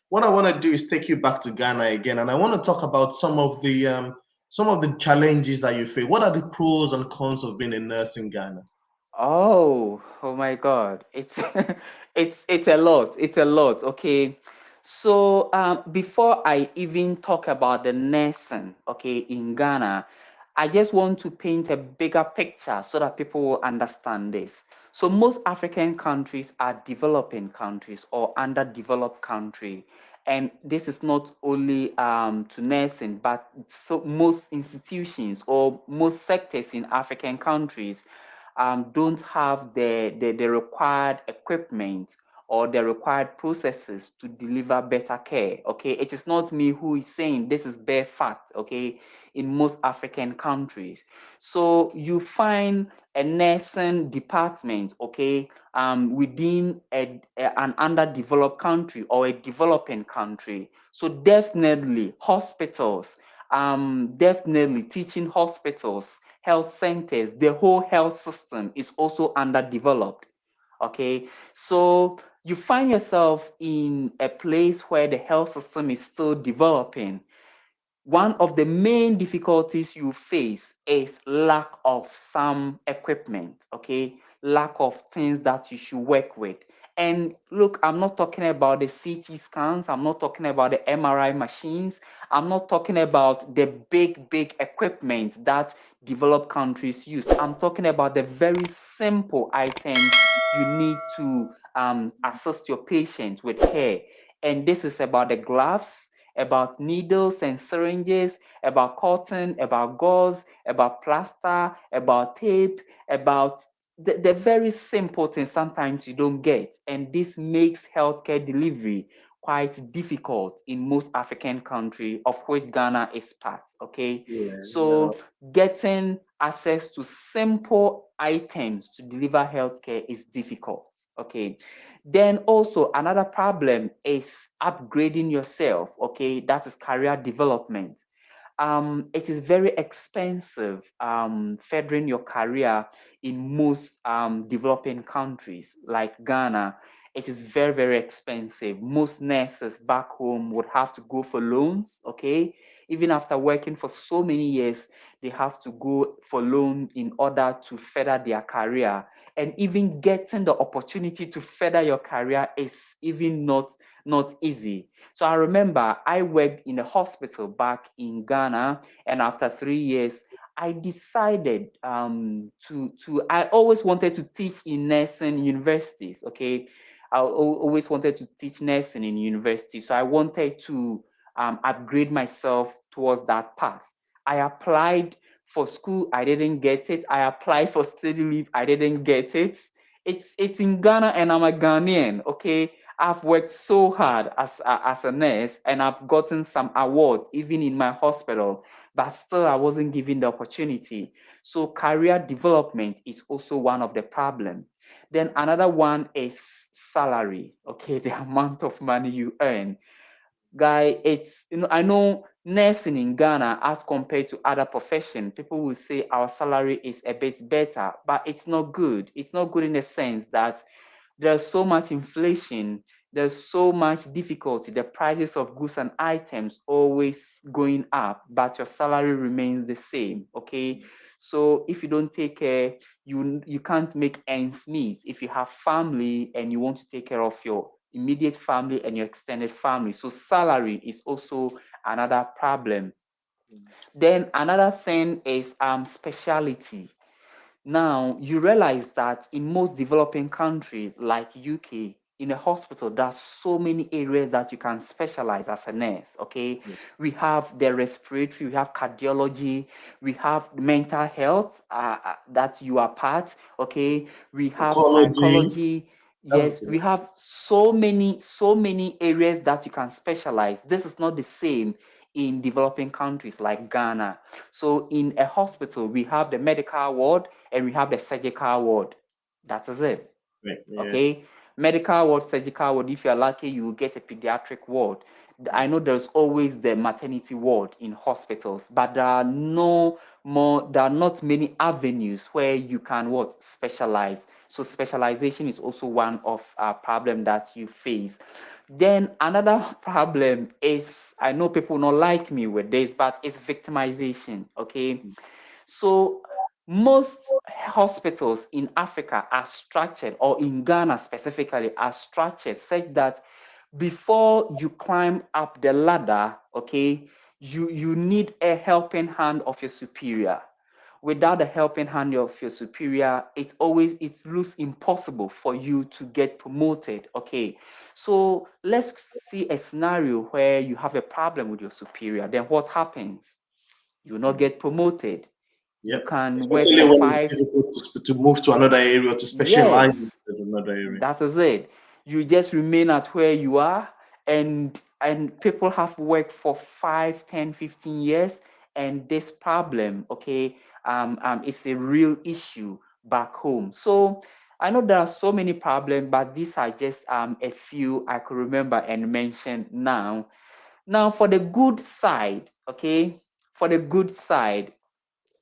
what I want to do is take you back to Ghana again, and I want to talk about some of the challenges that you face. What are the pros and cons of being a nurse in Ghana? Oh my God. It's it's a lot. It's a lot. Okay. So before I even talk about the nursing, okay, in Ghana, I just want to paint a bigger picture so that people will understand this. So most African countries are developing countries or underdeveloped country. And this is not only to nursing, but so most institutions or most sectors in African countries don't have the required equipment or the required processes to deliver better care. Okay, it is not me who is saying this is bare fact. Okay, in most African countries, so you find a nursing department, okay, within an underdeveloped country or a developing country. So definitely hospitals, definitely teaching hospitals, health centers, the whole health system is also underdeveloped. Okay, so you find yourself in a place where the health system is still developing. One of the main difficulties you face is lack of some equipment, okay? Lack of things that you should work with. And look, I'm not talking about the CT scans, I'm not talking about the MRI machines, I'm not talking about the big equipment that developed countries use. I'm talking about the very simple items you need to assist your patient with care. And this is about the gloves, about needles and syringes, about cotton, about gauze, about plaster, about tape, about the very simple things sometimes you don't get. And this makes healthcare delivery quite difficult in most African countries, of which Ghana is part. Okay. Yeah, yeah. So getting access to simple items to deliver healthcare is difficult. Okay. Then also another problem is upgrading yourself. Okay, that is career development. It is very expensive furthering your career in most developing countries like Ghana. It is very expensive. Most nurses back home would have to go for loans. Okay, even after working for so many years, they have to go for loan in order to further their career. And even getting the opportunity to further your career is even not easy. So I remember I worked in a hospital back in Ghana, and after 3 years, I decided I always wanted to teach in nursing universities. Okay, always wanted to teach nursing in university, so I wanted to upgrade myself towards that path. I applied for school, I didn't get it. I applied for study leave, I didn't get it. It's in Ghana, and I'm a Ghanaian. Okay, I've worked so hard as a nurse, and I've gotten some awards even in my hospital, but still I wasn't given the opportunity. So career development is also one of the problem. Then another one is salary. Okay, the amount of money you earn. Guy, it's, I know nursing in Ghana as compared to other profession, people will say our salary is a bit better, but it's not good. It's not good in the sense that there's so much inflation, there's so much difficulty, the prices of goods and items always going up, but your salary remains the same. Okay, so if you don't take care, you can't make ends meet. If you have family and you want to take care of your immediate family and your extended family, so salary is also another problem. Then another thing is speciality. Now, you realize that in most developing countries like UK, in a hospital, there's so many areas that you can specialize as a nurse. Okay, we have the respiratory, we have cardiology, we have mental health that you are part. Okay, we have Ecology. psychology. Yes, Okay. we have so many areas that you can specialize. This is not the same in developing countries like Ghana. So in a hospital, we have the medical ward and we have the surgical ward. That is it. Right, yeah. Okay. Medical ward, surgical ward. If you're lucky, you will get a pediatric ward. I know there's always the maternity ward in hospitals, but there are not many avenues where you can specialize. So specialization is also one of problem that you face. Then another problem is, I know people not like me with this, but it's victimization. Okay. So most hospitals in Africa are structured, or in Ghana specifically, are structured such that before you climb up the ladder, okay, you need a helping hand of your superior. Without the helping hand of your superior, it looks impossible for you to get promoted. Okay, so let's see a scenario where you have a problem with your superior. Then what happens? You will not get promoted. You Yep. can work Especially for when it's 5. difficult to move to another area, to specialize Yes, in another area. that is it. You just remain at where you are, and people have worked for 5, 10, 15 years, and this problem, okay, is a real issue back home. So I know there are so many problems, but these are just a few I could remember and mention now. Now, for the good side, okay, for the good side,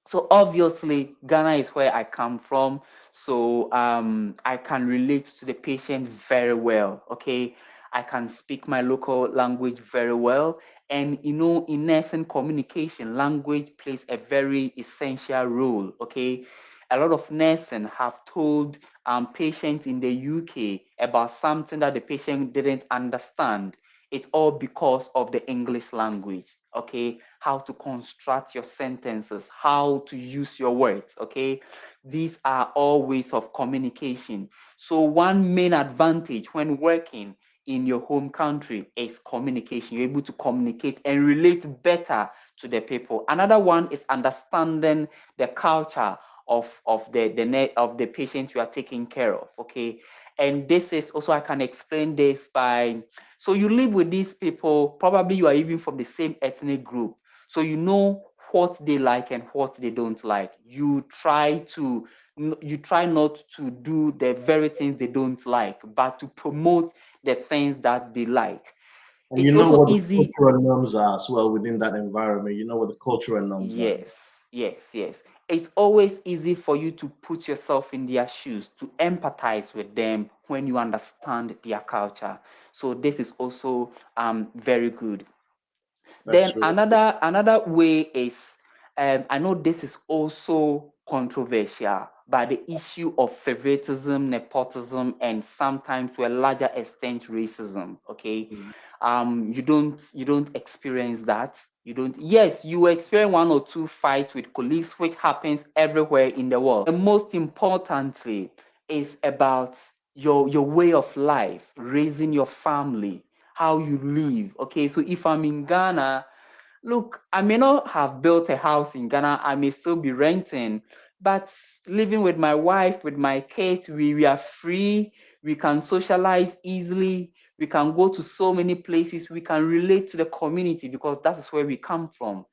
so obviously Ghana is where I come from, so I can relate to the patient very well. Okay, I can speak my local language very well, and in nursing communication, language plays a very essential role. Okay, a lot of nursing have told patients in the UK about something that the patient didn't understand. It's all because of the English language. Okay, how to construct your sentences, how to use your words. Okay, these are all ways of communication. So one main advantage when working in your home country is communication. You're able to communicate and relate better to the people. Another one is understanding the culture of the patient you are taking care of. Okay, and this is also, I can explain this by, so you live with these people, probably you are even from the same ethnic group, so you know what they like and what they don't like. You try not to do the very things they don't like, but to promote the things that they like. And you It's know also what the easy. cultural norms are as well within that environment. You know what the cultural norms are. Yes, yes, yes. It's always easy for you to put yourself in their shoes, to empathize with them when you understand their culture. So this is also very good. That's Then true. another way is, I know this is also controversial, but the issue of favoritism, nepotism, and sometimes to a larger extent racism. Okay, Mm. you don't experience that. You don't. Yes, you experience one or two fights with colleagues, which happens everywhere in the world. And most importantly, is about your way of life, raising your family, how you live. Okay, so if I'm in Ghana, look, I may not have built a house in Ghana, I may still be renting, but living with my wife, with my kids, we are free, we can socialize easily, we can go to so many places, we can relate to the community because that is where we come from.